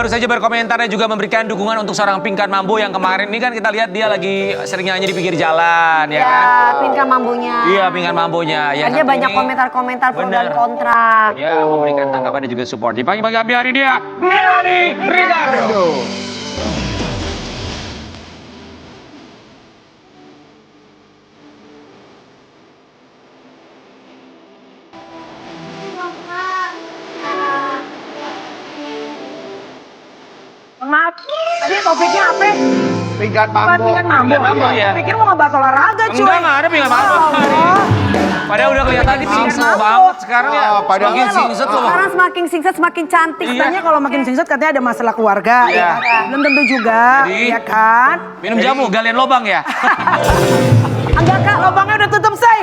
baru saja berkomentar dan juga memberikan dukungan untuk seorang Pinkan Mambo yang kemarin ini kan kita lihat dia lagi sering nyanyi di pinggir jalan, ya kan? Pinkan Mambonya. Iya, Pinkan Mambonya. Ya, dia banyak komentar-komentar pro dan kontra. Ya, memberikan tanggapan dan juga support. Di pagi-pagi hari dia, Melanie Ricardo. Maaf, tadi topiknya apa? Pinkan Mambo. Pinkan Mambo ya. Pikir mau ngebahas olahraga cuy. Enggak ada Pinkan Mambo. Padahal udah kelihatan di singset banget sekarang ya. Padahal Makin singset loh. Sekarang semakin singset semakin cantik. Katanya kalau makin singset katanya ada masalah keluarga. Iya. Belum tentu juga, Jadi, ya kan? Minum jamu, galian lobang ya. Enggak kak, lubangnya udah tutup say.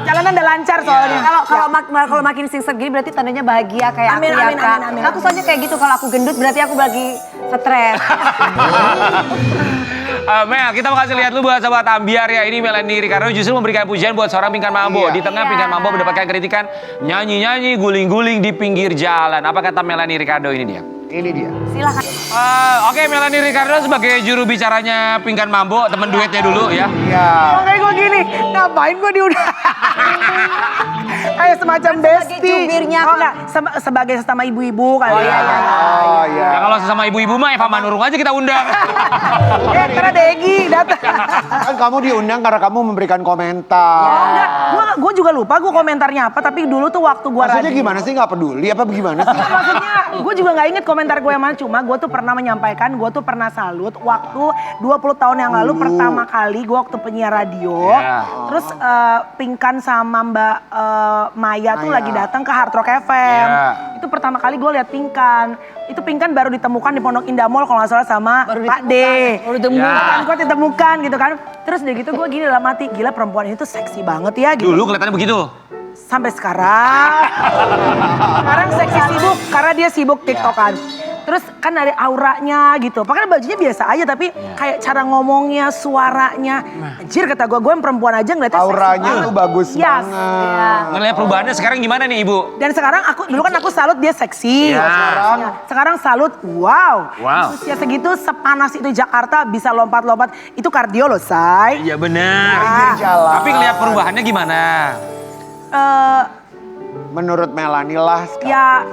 Jalanan udah lancar soalnya. Kalau makin singset gini berarti tandanya bahagia kayak Amin, aku ya amin, Kak. amin, amin. Aku soalnya kayak gitu, kalau aku gendut berarti aku lagi stres. Mel, kita mau kasih lihat lu buat sobat Ambiar ya. Ini Melanie Ricardo justru memberikan pujian buat seorang Pinkan Mambo. Di tengah Pinkan Mambo mendapatkan kritikan nyanyi-nyanyi, guling-guling di pinggir jalan. Apa kata Melanie Ricardo ini dia? Ini dia. Silakan. Oke, Melanie Ricardo sebagai juru bicaranya Pinkan Mambo, temen duetnya dulu ya. Iya. Makanya gue gini, ngapain gue diundang? Kayak semacam Sebagai besti. jubirnya. Oh enggak, sebagai sesama ibu-ibu kali ya. Oh iya. Ya kalau sesama ibu-ibu mah Eva Manurung aja kita undang. Karena Degi datang. Kan kamu diundang karena kamu memberikan komentar. Enggak, gue juga lupa gue komentarnya apa, tapi dulu tuh waktu gue Maksudnya gimana sih, nggak peduli apa bagaimana sih? Maksudnya gue juga gak inget komentar gue yang mana, cuma gue tuh pernah menyampaikan, gue tuh pernah salut waktu 20 tahun yang lalu pertama kali gue waktu penyiar radio. Terus Pinkan sama Mbak Maya tuh lagi datang ke Hard Rock FM. Itu pertama kali gue lihat Pinkan. Itu Pinkan baru ditemukan di Pondok Indah Mall kalau nggak salah sama Pak D. Baru ditemukan. Gue ditemukan gitu kan. Terus udah gitu gue gini dalam hati, gila perempuan ini tuh seksi banget ya gitu. Dulu kelihatannya begitu. Sampai sekarang. Sekarang seksi sibuk karena dia sibuk TikTokan. Terus kan dari auranya gitu. Padahal bajunya biasa aja tapi kayak cara ngomongnya, suaranya. Anjir kata gue yang perempuan aja ngeliatnya seksi Auranya banget. tuh bagus Yes. banget. Ngelihat perubahannya sekarang gimana nih Ibu? Dan sekarang dulu kan aku salut dia seksi. Sekarang salut, wow. Usia segitu sepanas itu Jakarta bisa lompat-lompat. Itu kardio loh, Say. Iya benar. Pinggir jalan. Tapi ngelihat perubahannya gimana? Menurut Melanie lah sekarang. Ya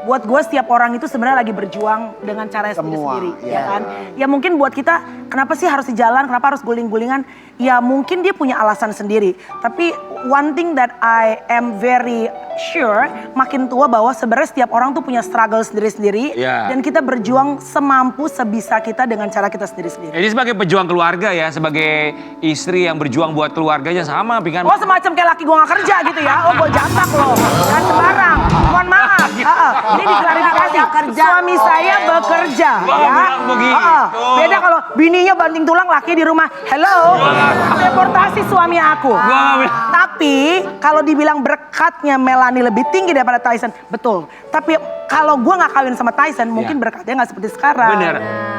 buat gue setiap orang itu sebenarnya lagi berjuang dengan caranya sendiri-sendiri, ya kan? Ya mungkin buat kita, kenapa sih harus di jalan, kenapa harus guling-gulingan? Ya mungkin dia punya alasan sendiri. Tapi one thing that I am very sure, makin tua bahwa sebenarnya setiap orang tuh punya struggle sendiri-sendiri. Dan kita berjuang semampu sebisa kita dengan cara kita sendiri-sendiri. Jadi sebagai pejuang keluarga ya, sebagai istri yang berjuang buat keluarganya sama Pinkan. Oh semacam kayak laki gue gak kerja gitu ya, oh gue jambak loh, kan sembarang, mohon maaf. Ini diklarifikasi, suami saya bekerja ya. Beda kalau bininya banting tulang, laki di rumah, hello, deportasi suami aku. Tapi kalau dibilang berkatnya Melanie lebih tinggi daripada Tyson, betul. Tapi kalau gue gak kawin sama Tyson, mungkin berkatnya gak seperti sekarang. Bener,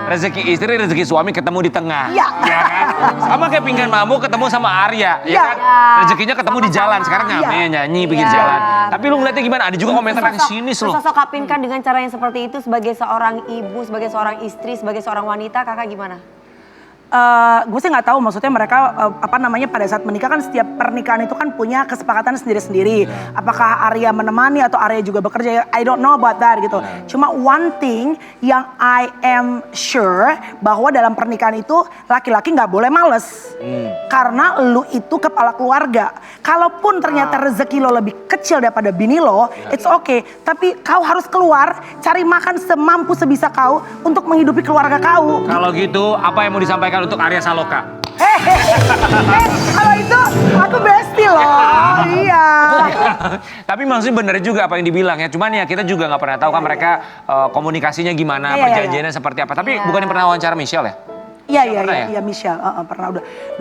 rezeki istri, rezeki suami ketemu di tengah. Iya. Ya kan? Sama kayak Pinkan Mambo ketemu sama Arya, ya kan? Rezekinya ketemu di jalan, sekarang nyanyi pinggir jalan. Tapi lu ngeliatnya gimana? Ada juga komentar yang sinis loh. Sosok Kak Pinkan dengan cara yang seperti itu sebagai seorang ibu, sebagai seorang istri, sebagai seorang wanita, kakak gimana? Gue sih nggak tahu maksudnya mereka pada saat menikah kan setiap pernikahan itu kan punya kesepakatan sendiri-sendiri. Apakah Arya menemani atau Arya juga bekerja? I don't know about that gitu. Cuma one thing yang I am sure bahwa dalam pernikahan itu laki-laki nggak boleh males. Karena lu itu kepala keluarga. Kalaupun ternyata rezeki lo lebih kecil daripada bini lo, it's okay. Tapi kau harus keluar cari makan semampu sebisa kau untuk menghidupi keluarga kau. Kalau gitu apa yang mau disampaikan untuk Arya Saloka? Kalau itu aku bestie loh. Iya. Tapi maksudnya bener juga apa yang dibilang ya. Cuman ya kita juga nggak pernah tahu kan mereka komunikasinya gimana, perjanjiannya seperti apa. Tapi bukannya pernah wawancara Michelle ya? Iya Michelle pernah udah 2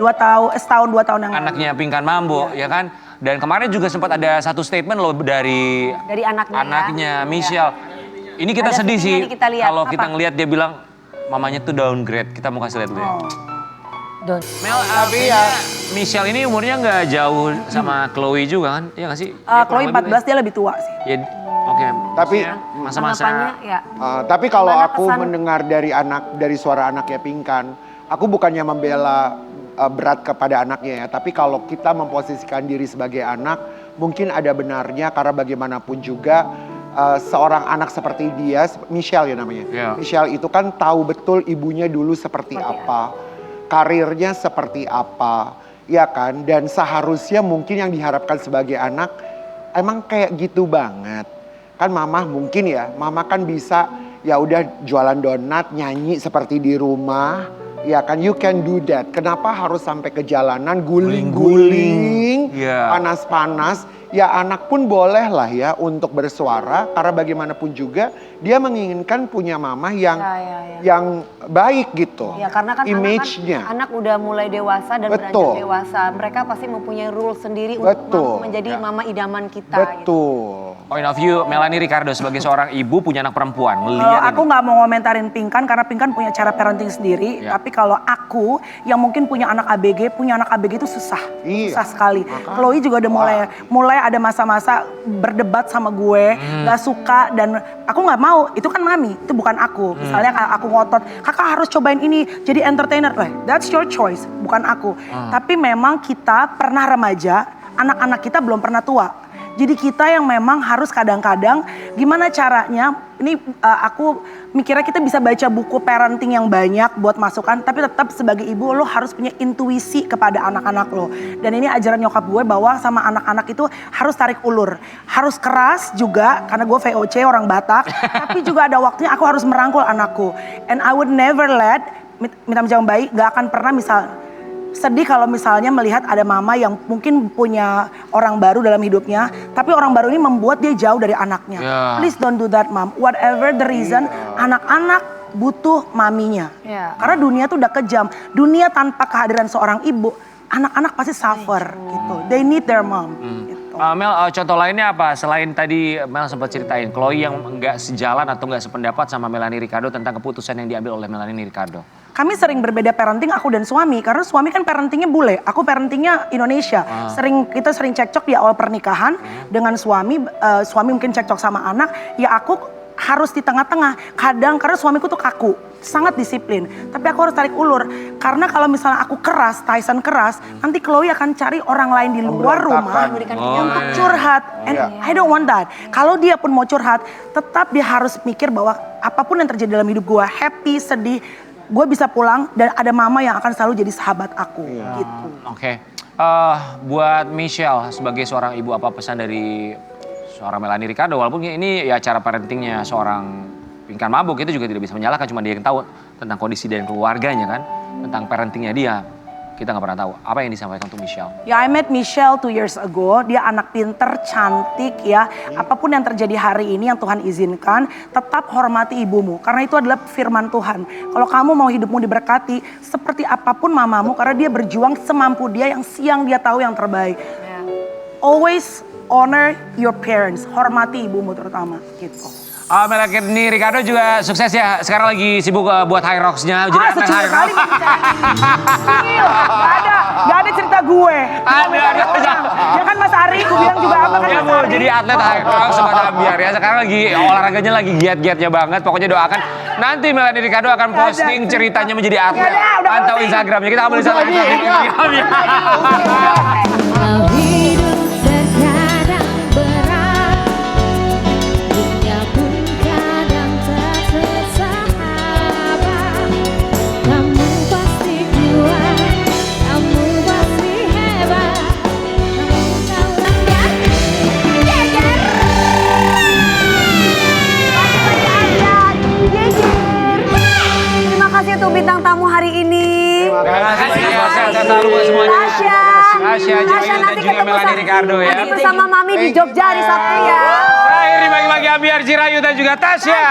tahun yang lalu. Anaknya Pinkan Mambo ya kan. Dan kemarin juga sempat ada satu statement loh dari anaknya Michelle. Ini kita Ada sedih sih kalau Apa? kita ngelihat dia bilang mamanya tuh downgrade. Kita mau kasih lihat dulu ya. Mel, tapi ya Michelle ini umurnya nggak jauh sama Chloe juga kan? Iya nggak sih? Chloe 14 dia lebih tua sih. Ya, oke. Tapi masa-masa Tanggapannya ya. tapi kalau Gimana aku pesan- mendengar dari suara anaknya Pinkan, aku bukannya membela berat kepada anaknya ya, tapi kalau kita memposisikan diri sebagai anak, mungkin ada benarnya karena bagaimanapun juga seorang anak seperti dia, Michelle ya namanya. Yeah. Michelle itu kan tahu betul ibunya dulu seperti apa, karirnya seperti apa, ya kan? Dan seharusnya mungkin yang diharapkan sebagai anak emang kayak gitu banget. Kan mama mungkin ya, mama kan bisa ya udah jualan donat, nyanyi seperti di rumah. Ya kan, you can do that. Kenapa harus sampai ke jalanan guling-guling, Iya. panas-panas? Ya anak pun boleh lah ya untuk bersuara. Karena bagaimanapun juga dia menginginkan punya mama yang Ya. yang baik gitu. Ya karena kan image-nya. anak udah mulai dewasa dan Betul. beranjak dewasa. Mereka pasti mempunyai rule sendiri untuk Betul. mampu menjadi mama idaman kita. Gitu. Betul. point of view Melanie Ricardo sebagai seorang ibu punya anak perempuan. Kalau Melihat aku ini. nggak mau ngomentarin Pinkan karena Pinkan punya cara parenting sendiri. Ya. Tapi kalau aku yang mungkin punya anak ABG itu susah, Iya. susah sekali. Makanya. Chloe juga udah mulai ada masa-masa berdebat sama gue, nggak suka dan aku nggak mau. Itu kan mami, itu bukan aku. Misalnya aku ngotot, kakak harus cobain ini jadi entertainer. That's your choice, bukan aku. Tapi memang kita pernah remaja, anak-anak kita belum pernah tua. Jadi kita yang memang harus kadang-kadang gimana caranya, ini aku mikirnya kita bisa baca buku parenting yang banyak buat masukan, tapi tetap sebagai ibu lo harus punya intuisi kepada anak-anak lo. Dan ini ajaran nyokap gue bahwa sama anak-anak itu harus tarik ulur. Harus keras juga, karena gue VOC orang Batak, tapi juga ada waktunya aku harus merangkul anakku. And I would never let, minta yang baik, gak akan pernah sedih kalau misalnya melihat ada mama yang mungkin punya orang baru dalam hidupnya, tapi orang baru ini membuat dia jauh dari anaknya. Yeah. Please don't do that, mom. Whatever the reason, anak-anak butuh maminya. Yeah. Karena dunia tuh udah kejam. Dunia tanpa kehadiran seorang ibu, anak-anak pasti suffer gitu. They need their mom. Gitu. Mel, contoh lainnya apa? Selain tadi Mel sempat ceritain, Chloe yang nggak sejalan atau nggak sependapat sama Melanie Ricardo tentang keputusan yang diambil oleh Melanie Ricardo. Kami sering berbeda parenting aku dan suami karena suami kan parentingnya bule, aku parentingnya Indonesia. Kita sering cekcok di awal pernikahan dengan suami, suami mungkin cekcok sama anak, ya aku harus di tengah-tengah. Kadang karena suamiku tuh kaku, sangat disiplin, tapi aku harus tarik ulur karena kalau misalnya aku keras, Tyson keras, nanti Chloe akan cari orang lain di luar rumah untuk curhat. And I don't want that. Kalau dia pun mau curhat, tetap dia harus mikir bahwa apapun yang terjadi dalam hidup gue, happy, sedih, gue bisa pulang dan ada mama yang akan selalu jadi sahabat aku gitu. Oke. Buat Michelle sebagai seorang ibu, apa pesan dari seorang Melanie Ricardo? Walaupun ini ya cara parentingnya seorang Pinkan Mabok, itu juga tidak bisa menyalahkan, cuma dia yang tahu tentang kondisi dan keluarganya kan, tentang parentingnya dia. Kita nggak pernah tahu apa yang disampaikan untuk Michelle. Ya, I met Michelle 2 years ago. Dia anak pinter, cantik ya. Apapun yang terjadi hari ini yang Tuhan izinkan, tetap hormati ibumu. Karena itu adalah firman Tuhan. Kalau kamu mau hidupmu diberkati, seperti apapun mamamu, karena dia berjuang semampu dia, yang siang dia tahu yang terbaik. Always honor your parents. Hormati ibumu terutama gitu. Melanie Ricardo juga sukses ya. Sekarang lagi sibuk buat High Rocks-nya. Jadi atlet Secuil High kali Rocks. Gak ada cerita gue. Ada. Ya kan Mas Ari, gue bilang juga apa kan Ya Mas Bu, Ari. jadi atlet High Rocks Sobat Ambiar ya. Sekarang lagi olahraganya lagi giat-giatnya banget. Pokoknya doakan nanti Melanie Ricardo akan posting ceritanya menjadi atlet. udah Pantau posting. Instagramnya. Kita ambil Instagram. Kalau hidup terkadang berat, dunia pun kadang tak sesahabat. Kamu pasti kuat, kamu pasti hebat. Kamu tahu ya, jejer. Terima kasih untuk bintang tamu hari ini. Terima kasih banyak. Sehat selalu buat semuanya. Tasya, Jayu, dan juga Melanie Ricardo ya. Nanti bersama Mami di Jogja hari Sabtu ya. Terakhir dibagi-bagi Ambiar, Jirayu dan juga Tasya.